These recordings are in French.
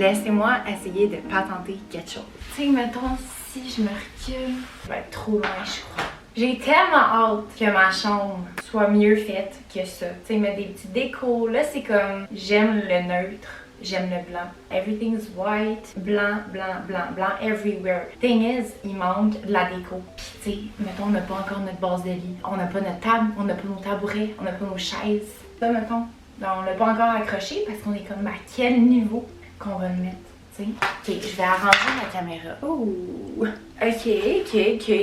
laissez-moi essayer de patenter quelque chose. Tu sais, mettons, si je me recule, je vais être trop loin, je crois. J'ai tellement hâte que ma chambre soit mieux faite que ça. Tu sais, mettre des petits décos. Là, c'est comme, j'aime le neutre. J'aime le blanc. Everything's white. Blanc, blanc, blanc, blanc, everywhere. Thing is, il manque de la déco. Puis, tu sais, mettons, on n'a pas encore notre base de lit. On n'a pas notre table, on n'a pas nos tabourets, on n'a pas nos chaises. Ça, mettons, on l'a pas encore accroché parce qu'on est comme à quel niveau qu'on va le mettre. Ok, je vais arranger la caméra. Oh! Ok.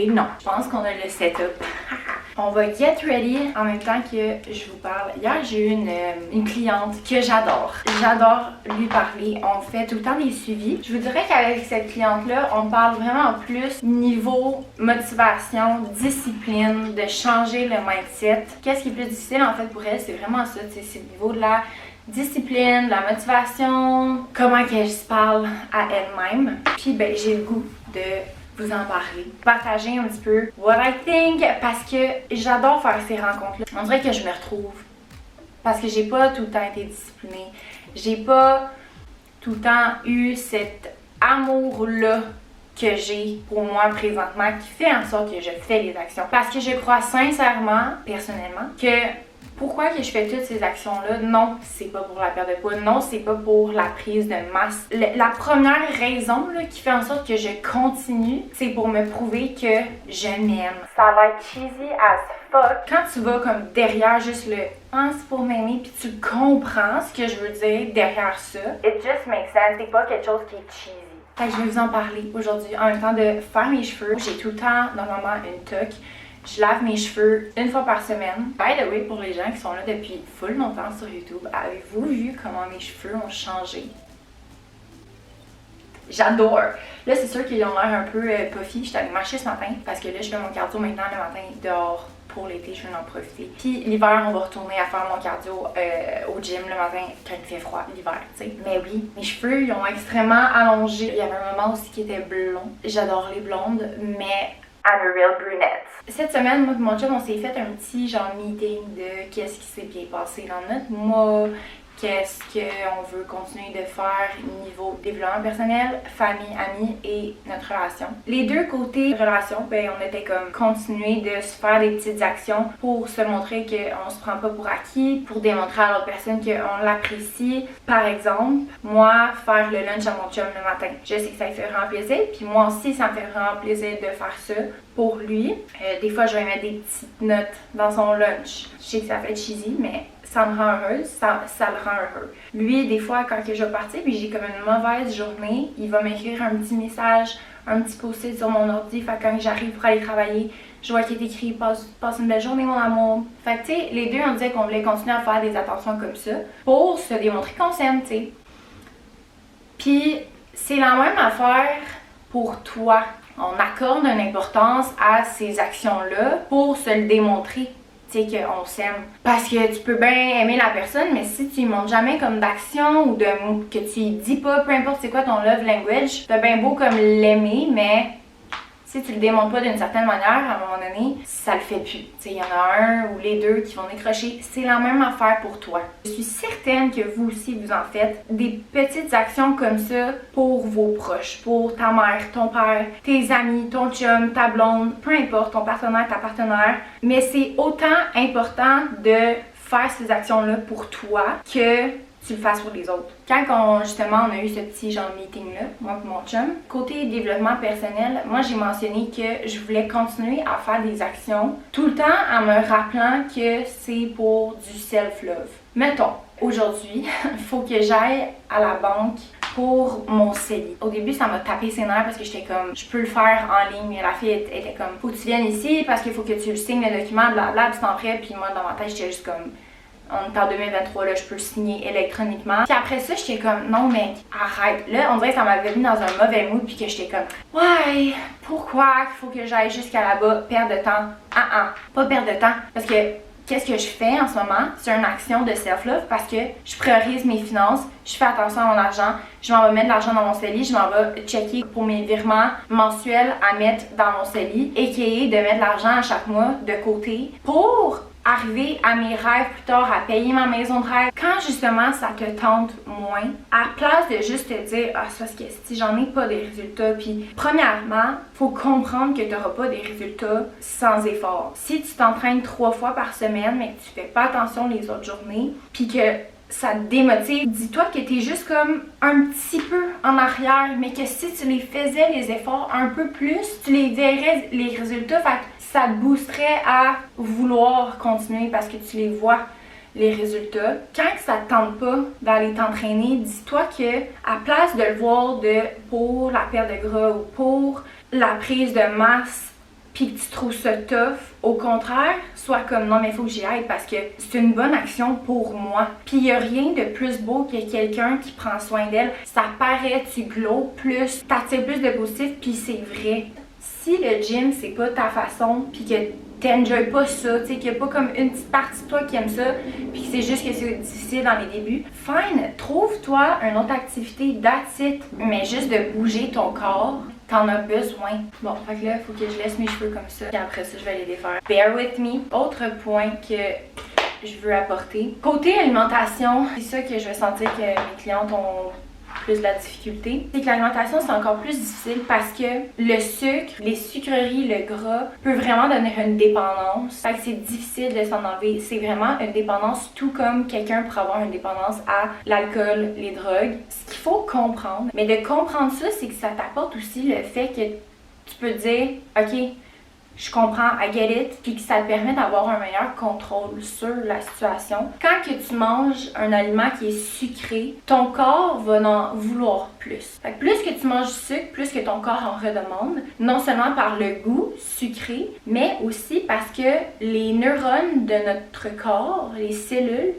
Non, je pense qu'on a le setup. On va get ready en même temps que je vous parle. Hier, j'ai eu une cliente que j'adore. J'adore lui parler. On fait tout le temps des suivis. Je vous dirais qu'avec cette cliente-là, on parle vraiment plus niveau motivation, discipline, de changer le mindset. Qu'est-ce qui est plus difficile en fait pour elle? C'est vraiment ça. C'est le niveau de la discipline, la motivation, comment qu'elle se parle à elle-même. Puis ben j'ai le goût de vous en parler, partager un petit peu what I think parce que j'adore faire ces rencontres-là. On dirait que je me retrouve parce que j'ai pas tout le temps été disciplinée. J'ai pas tout le temps eu cet amour-là que j'ai pour moi présentement qui fait en sorte que je fais les actions. Parce que je crois sincèrement, personnellement, que pourquoi que je fais toutes ces actions-là? Non, c'est pas pour la perte de poids. Non, c'est pas pour la prise de masse. La première raison là, qui fait en sorte que je continue, c'est pour me prouver que je m'aime. Ça va être cheesy as fuck. Quand tu vas comme derrière juste le « ah, c'est pour m'aimer » puis tu comprends ce que je veux dire derrière ça, it just makes sense. C'est pas quelque chose qui est cheesy. Fait que je vais vous en parler aujourd'hui en même temps de faire mes cheveux. J'ai tout le temps, normalement, une toque. Je lave mes cheveux une fois par semaine. By the way, pour les gens qui sont là depuis full longtemps sur YouTube, avez-vous vu comment mes cheveux ont changé? J'adore! Là, c'est sûr qu'ils ont l'air un peu puffy. J'étais allée marcher ce matin parce que là, je fais mon cardio maintenant le matin dehors. Pour l'été, je veux en profiter. Puis l'hiver, on va retourner à faire mon cardio au gym le matin quand il fait froid, l'hiver, tu sais. Mais oui, mes cheveux, ils ont extrêmement allongé. Il y avait un moment aussi qui était blond. J'adore les blondes, mais I'm a real brunette. Cette semaine, moi et mon chum, on s'est fait un petit genre meeting de qu'est-ce qui s'est bien passé dans notre mois, qu'est-ce qu'on veut continuer de faire niveau développement personnel, famille, amis et notre relation. Les deux côtés relation, ben on était comme continuer de se faire des petites actions pour se montrer qu'on se prend pas pour acquis, pour démontrer à l'autre personne qu'on l'apprécie. Par exemple, moi, faire le lunch à mon chum le matin. Je sais que ça lui fait vraiment plaisir, puis moi aussi, ça me fait vraiment plaisir de faire ça pour lui. Des fois, je vais mettre des petites notes dans son lunch. Je sais que ça fait cheesy, mais ça me rend heureuse, ça le rend heureux. Lui, des fois, quand que je vais partir puis j'ai comme une mauvaise journée, il va m'écrire un petit message, un petit post-it sur mon ordi. Fait que quand j'arrive pour aller travailler, je vois qu'il est écrit « Passe une belle journée, mon amour ». Fait que, tu sais, les deux, on disait qu'on voulait continuer à faire des attentions comme ça pour se démontrer qu'on s'aime, tu sais. Puis, c'est la même affaire pour toi. On accorde une importance à ces actions-là pour se le démontrer. Tu sais, qu'on s'aime. Parce que tu peux bien aimer la personne, mais si tu lui montres jamais comme d'action ou de que tu lui dis pas, peu importe c'est quoi ton love language, t'as bien beau comme l'aimer, mais si tu le démontres pas d'une certaine manière, à un moment donné, ça le fait plus. Tu sais, il y en a un ou les deux qui vont décrocher. C'est la même affaire pour toi. Je suis certaine que vous aussi, vous en faites des petites actions comme ça pour vos proches, pour ta mère, ton père, tes amis, ton chum, ta blonde, peu importe, ton partenaire, ta partenaire. Mais c'est autant important de faire ces actions-là pour toi que tu le fasses pour les autres. Quand justement on a eu ce petit genre meeting-là, moi et mon chum, côté développement personnel, moi j'ai mentionné que je voulais continuer à faire des actions tout le temps en me rappelant que c'est pour du self-love. Mettons, aujourd'hui, il faut que j'aille à la banque pour mon CELI. Au début, ça m'a tapé ses nerfs parce que j'étais comme, je peux le faire en ligne, mais la fille était comme, faut que tu viennes ici parce qu'il faut que tu le signes le document, blablabla, puis c'est en prêt, puis moi dans ma tête, j'étais juste comme, on est en 2023, là, je peux le signer électroniquement. Puis après ça, j'étais comme, non, mais arrête. Là, on dirait que ça m'avait mis dans un mauvais mood, puis que j'étais comme, ouais, pourquoi il faut que j'aille jusqu'à là-bas, perdre de temps? Pas perdre de temps. Parce que, qu'est-ce que je fais en ce moment? C'est une action de self-love parce que je priorise mes finances, je fais attention à mon argent, je m'en vais mettre de l'argent dans mon CELI, je m'en vais checker pour mes virements mensuels à mettre dans mon CELI, a.k.a. de mettre de l'argent à chaque mois de côté pour arriver à mes rêves plus tard, à payer ma maison de rêve. Quand justement ça te tente moins, à place de juste te dire ah c'est parce que si j'en ai pas des résultats, puis premièrement, faut comprendre que tu n'auras pas des résultats sans effort. Si tu t'entraînes 3 fois par semaine mais que tu fais pas attention les autres journées, puis que ça te démotive, dis-toi que tu es juste comme un petit peu en arrière, mais que si tu les faisais les efforts un peu plus, tu les verrais les résultats, fait que ça te boosterait à vouloir continuer parce que tu les vois les résultats. Quand ça te tente pas d'aller t'entraîner, dis-toi que à place de le voir pour la perte de gras ou pour la prise de masse, puis que tu trouves ça tough, au contraire, sois comme non mais il faut que j'y aille parce que c'est une bonne action pour moi. Puis il n'y a rien de plus beau que quelqu'un qui prend soin d'elle. Ça paraît, tu glows plus, t'attires plus de positif, puis c'est vrai. Si le gym c'est pas ta façon, puis que t'enjoys pas ça, tu sais, qu'il y a pas comme une petite partie de toi qui aime ça, puis que c'est juste que c'est difficile dans les débuts, fine, trouve-toi une autre activité, that's it, mais juste de bouger ton corps. T'en as besoin. Bon, fait que là, il faut que je laisse mes cheveux comme ça. Et après ça, je vais les défaire. Bear with me. Autre point que je veux apporter. Côté alimentation, c'est ça que je vais sentir que mes clientes ont plus de la difficulté. C'est que l'alimentation, c'est encore plus difficile parce que le sucre, les sucreries, le gras peut vraiment donner une dépendance. Fait que c'est difficile de s'en enlever. C'est vraiment une dépendance, tout comme quelqu'un pourrait avoir une dépendance à l'alcool, les drogues. Ce qu'il faut comprendre, mais de comprendre ça, c'est que ça t'apporte aussi le fait que tu peux dire, OK, je comprends, I get it, puis que ça te permet d'avoir un meilleur contrôle sur la situation. Quand que tu manges un aliment qui est sucré, ton corps va en vouloir plus. Fait que plus que tu manges du sucre, plus que ton corps en redemande, non seulement par le goût sucré, mais aussi parce que les neurones de notre corps, les cellules,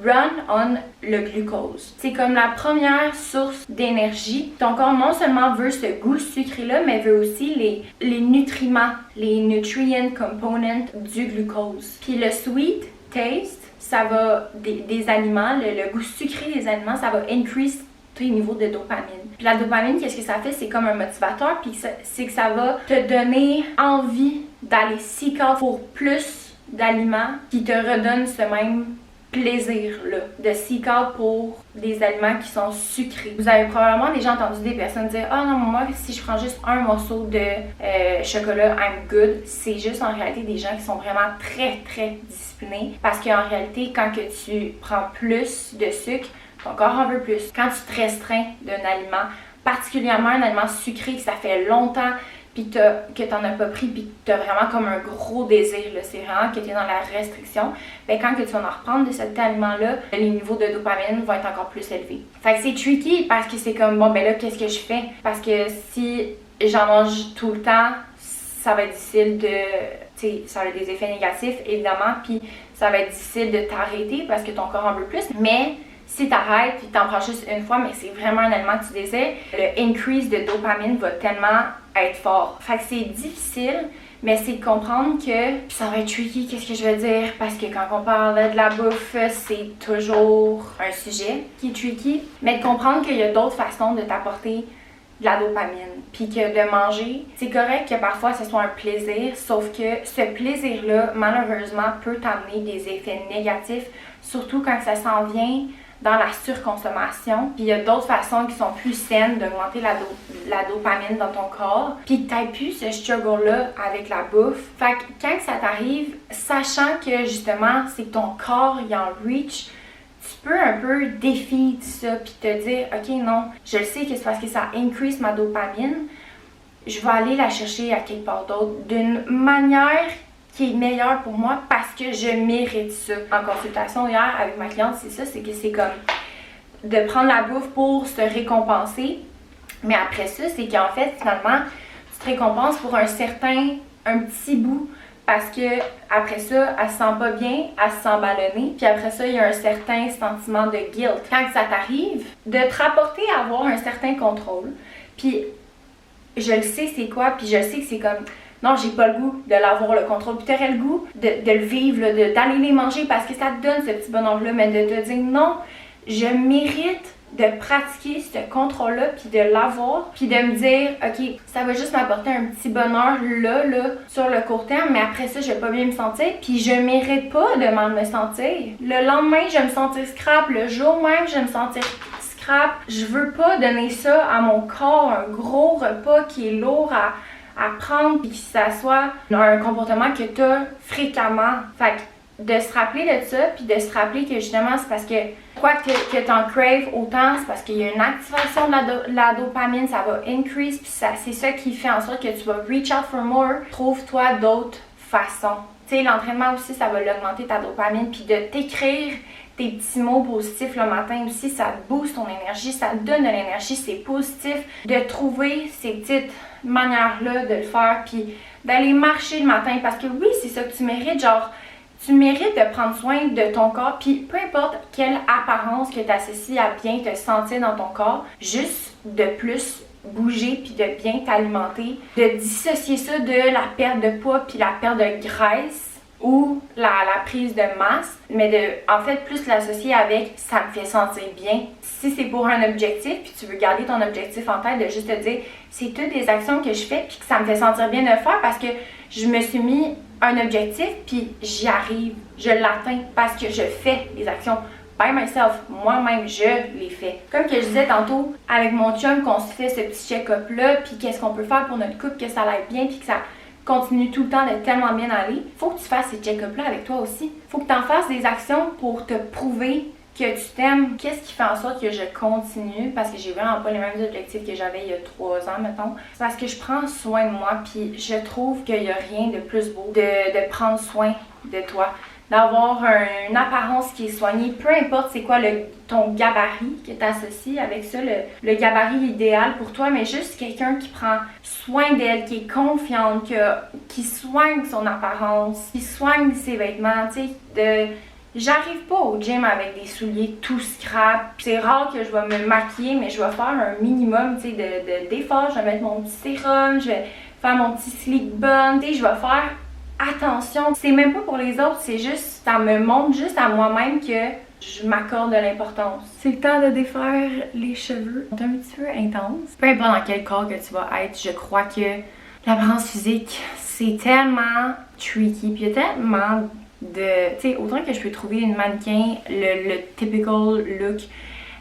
run on le glucose. C'est comme la première source d'énergie. Ton corps non seulement veut ce goût sucré-là, mais veut aussi les nutriments, les nutrient components du glucose. Puis le sweet taste, ça va, des aliments, le goût sucré des aliments, ça va increase tes niveaux de dopamine. Puis la dopamine, qu'est-ce que ça fait? C'est comme un motivateur, puis c'est que ça va te donner envie d'aller seek out pour plus d'aliments qui te redonnent ce même plaisir-là, de seek out pour des aliments qui sont sucrés. Vous avez probablement déjà entendu des personnes dire « Ah non, moi, si je prends juste un morceau de chocolat, I'm good », c'est juste en réalité des gens qui sont vraiment très, très disciplinés parce qu'en réalité, quand que tu prends plus de sucre, ton corps en veut plus. Quand tu te restreins d'un aliment, particulièrement un aliment sucré que ça fait longtemps puis que t'en as pas pris, puis que t'as vraiment comme un gros désir, là, c'est vraiment que t'es dans la restriction, ben quand que tu vas en reprendre de cet aliment-là, les niveaux de dopamine vont être encore plus élevés. Fait que c'est tricky parce que c'est comme, bon ben là, qu'est-ce que je fais? Parce que si j'en mange tout le temps, ça va être difficile de, tu sais, ça a des effets négatifs, évidemment, puis ça va être difficile de t'arrêter parce que ton corps en veut plus, mais si t'arrêtes puis t'en prends juste une fois, mais c'est vraiment un aliment que tu désires, le increase de dopamine va tellement être fort. Fait que c'est difficile, mais c'est de comprendre que ça va être tricky, qu'est-ce que je veux dire, parce que quand on parle de la bouffe, c'est toujours un sujet qui est tricky, mais de comprendre qu'il y a d'autres façons de t'apporter de la dopamine, puis que de manger, c'est correct que parfois ce soit un plaisir, sauf que ce plaisir-là, malheureusement, peut t'amener des effets négatifs, surtout quand ça s'en vient dans la surconsommation. Puis il y a d'autres façons qui sont plus saines d'augmenter la dopamine dans ton corps. Puis que t'aies plus ce struggle-là avec la bouffe. Fait que quand ça t'arrive, sachant que justement, c'est que ton corps il en reach, tu peux un peu défier ça puis te dire, ok non, je le sais que c'est parce que ça increase ma dopamine, je vais aller la chercher à quelque part d'autre d'une manière qui est meilleure pour moi parce que je mérite ça. En consultation hier avec ma cliente, c'est ça, c'est que c'est comme de prendre la bouffe pour se récompenser, mais après ça, c'est qu'en fait, finalement, tu te récompenses pour un petit bout, parce que après ça, elle se sent pas bien, elle se sent ballonnée, puis après ça, il y a un certain sentiment de guilt. Quand ça t'arrive, de te rapporter à avoir un certain contrôle, puis je le sais c'est quoi, puis je sais que c'est comme non, j'ai pas le goût de l'avoir le contrôle. Puis t'aurais le goût de le vivre, d'aller les manger parce que ça te donne ce petit bonheur-là, mais de te dire non, je mérite de pratiquer ce contrôle-là, puis de l'avoir, puis de me dire, ok, ça va juste m'apporter un petit bonheur là, sur le court terme, mais après ça, je vais pas bien me sentir, puis je mérite pas de mal me sentir. Le lendemain, je vais me sentir scrap, le jour même, je vais me sentir scrap. Je veux pas donner ça à mon corps, un gros repas qui est lourd à prendre, puis que ça soit un comportement que tu as fréquemment. Fait que de se rappeler de ça, puis de se rappeler que justement, c'est parce que quoi que tu en craves autant, c'est parce qu'il y a une activation de la dopamine, ça va increase, puis c'est ça qui fait en sorte que tu vas reach out for more. Trouve-toi d'autres façons. Tu sais, l'entraînement aussi, ça va l'augmenter ta dopamine, puis de t'écrire tes petits mots positifs le matin aussi, ça te booste ton énergie, ça te donne de l'énergie, c'est positif. De trouver ces petites manières-là de le faire, puis d'aller marcher le matin, parce que oui, c'est ça que tu mérites, genre, tu mérites de prendre soin de ton corps, puis peu importe quelle apparence que tu associes à bien te sentir dans ton corps, juste de plus bouger puis de bien t'alimenter, de dissocier ça de la perte de poids puis la perte de graisse ou la prise de masse, mais de en fait plus l'associer avec ça me fait sentir bien. Si c'est pour un objectif puis tu veux garder ton objectif en tête, de juste te dire c'est toutes des actions que je fais puis que ça me fait sentir bien de le faire parce que je me suis mis un objectif puis j'y arrive, je l'atteins parce que je fais les actions by myself, moi-même je les fais. Comme que je disais tantôt avec mon chum qu'on se fait ce petit check-up là puis qu'est-ce qu'on peut faire pour notre couple que ça aille bien puis que ça continue tout le temps de tellement bien aller, faut que tu fasses ces check-up-là avec toi aussi. Faut que tu en fasses des actions pour te prouver que tu t'aimes. Qu'est-ce qui fait en sorte que je continue? Parce que j'ai vraiment pas les mêmes objectifs que j'avais il y a 3 ans, mettons. C'est parce que je prends soin de moi, puis je trouve qu'il y a rien de plus beau de prendre soin de toi. D'avoir une apparence qui est soignée, peu importe c'est quoi ton gabarit que tu associes avec ça, le gabarit idéal pour toi, mais juste quelqu'un qui prend soin d'elle, qui est confiante, qui soigne son apparence, qui soigne ses vêtements, tu sais, j'arrive pas au gym avec des souliers tout scrap. C'est rare que je vais me maquiller, mais je vais faire un minimum, tu sais, d'efforts. Je vais mettre mon petit sérum, je vais faire mon petit sleek bun, tu sais, je vais faire attention. C'est même pas pour les autres, c'est juste, ça me montre juste à moi-même que je m'accorde de l'importance. C'est le temps de défaire les cheveux. C'est un petit peu intense. Peu importe dans quel corps que tu vas être, je crois que l'apparence physique, c'est tellement tricky. Puis il y a tellement de... Tu sais, autant que je peux trouver une mannequin, le typical look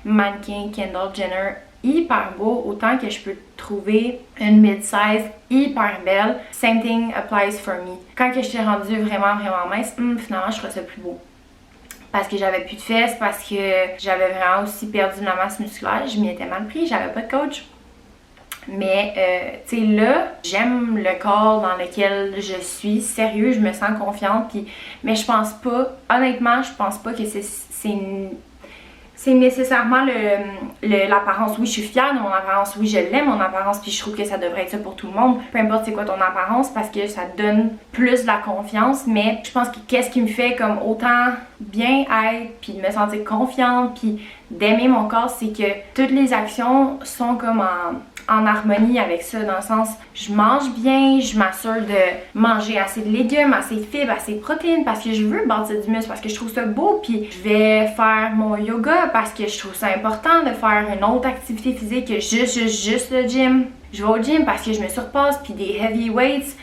mannequin Kendall Jenner hyper beau, autant que je peux trouver une mid-size hyper belle. Same thing applies for me. Quand que je suis rendue vraiment mince, finalement je trouve ça plus beau. Parce que j'avais plus de fesses, parce que j'avais vraiment aussi perdu de la masse musculaire, je m'y étais mal pris, j'avais pas de coach. Mais, tu sais, là, j'aime le corps dans lequel je suis, sérieux, je me sens confiante, puis, mais je pense pas, honnêtement, je pense pas que c'est nécessairement l'apparence. Oui, je suis fière de mon apparence, oui, je l'aime mon apparence, puis je trouve que ça devrait être ça pour tout le monde, peu importe c'est quoi ton apparence, parce que ça donne plus de la confiance, mais je pense que qu'est-ce qui me fait comme autant bien être, puis de me sentir confiante, puis d'aimer mon corps, c'est que toutes les actions sont comme en harmonie avec ça, dans le sens je mange bien, je m'assure de manger assez de légumes, assez de fibres, assez de protéines parce que je veux bâtir du muscle, parce que je trouve ça beau, puis je vais faire mon yoga parce que je trouve ça important de faire une autre activité physique que juste le gym. Je vais au gym parce que je me surpasse, puis des heavy weights,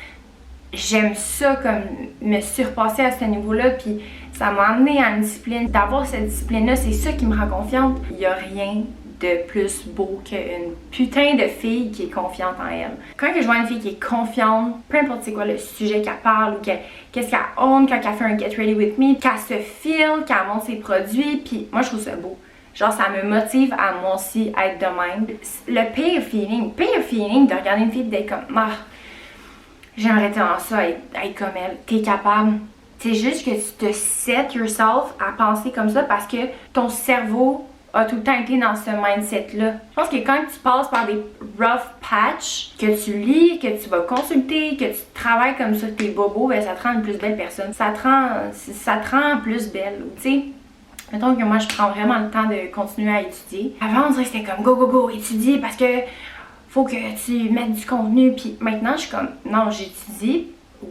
j'aime ça comme me surpasser à ce niveau-là, puis ça m'a amené à une discipline. D'avoir cette discipline-là, c'est ça qui me rend confiante. Il n'y a rien de plus beau qu'une putain de fille qui est confiante en elle. Quand je vois une fille qui est confiante, peu importe c'est quoi le sujet qu'elle parle ou qu'est-ce qu'elle own quand elle fait un Get Ready With Me, qu'elle se feel, qu'elle montre ses produits, puis moi je trouve ça beau. Genre ça me motive à moi aussi être de même. Le pire feeling de regarder une fille et d'être comme j'aimerais tellement ça être comme elle. T'es capable. C'est juste que tu te set yourself à penser comme ça parce que ton cerveau a tout le temps été dans ce mindset-là. Je pense que quand tu passes par des rough patchs, que tu lis, que tu vas consulter, que tu travailles comme ça, tes bobos, ben ça te rend une plus belle personne. Ça te rend plus belle. Tu sais, mettons que moi je prends vraiment le temps de continuer à étudier. Avant on dirait que c'était comme go, étudier parce que faut que tu mettes du contenu. Puis maintenant je suis comme non, j'étudie,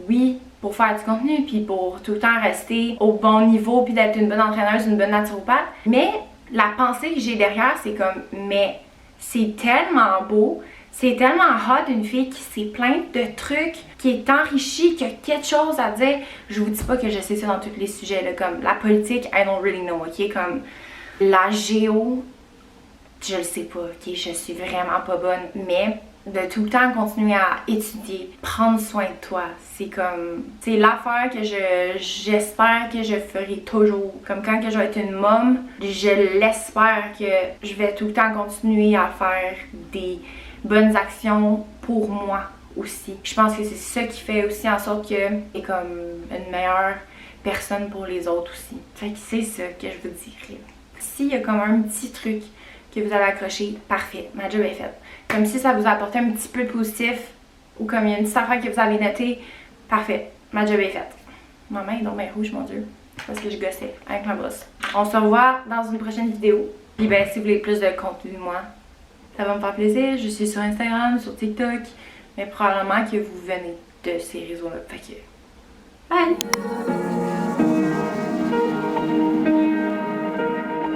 oui, pour faire du contenu, puis pour tout le temps rester au bon niveau, puis d'être une bonne entraîneuse, une bonne naturopathe. Mais la pensée que j'ai derrière, c'est comme, mais c'est tellement beau, c'est tellement hot une fille qui sait plein de trucs, qui est enrichie, qui a quelque chose à dire. Je vous dis pas que je sais ça dans tous les sujets, là, comme la politique, I don't really know, ok? Comme la géo, je le sais pas, ok? Je suis vraiment pas bonne, mais de tout le temps continuer à étudier, prendre soin de toi, c'est comme, c'est l'affaire que j'espère que je ferai toujours. Comme quand que je vais être une môme, je l'espère que je vais tout le temps continuer à faire des bonnes actions pour moi aussi. Je pense que c'est ça qui fait aussi en sorte que est comme une meilleure personne pour les autres aussi. Fait que c'est ça que je veux dire. S'il y a comme un petit truc que vous avez accroché, parfait, ma job est faite. Comme si ça vous a apporté un petit peu de positif ou comme il y a une petite affaire que vous avez notée, parfait, ma job est faite. Ma main est donc bien rouge, mon Dieu, parce que je gossais avec ma brosse. On se revoit dans une prochaine vidéo. Puis ben, si vous voulez plus de contenu de moi, ça va me faire plaisir. Je suis sur Instagram, sur TikTok, mais probablement que vous venez de ces réseaux-là. Fait que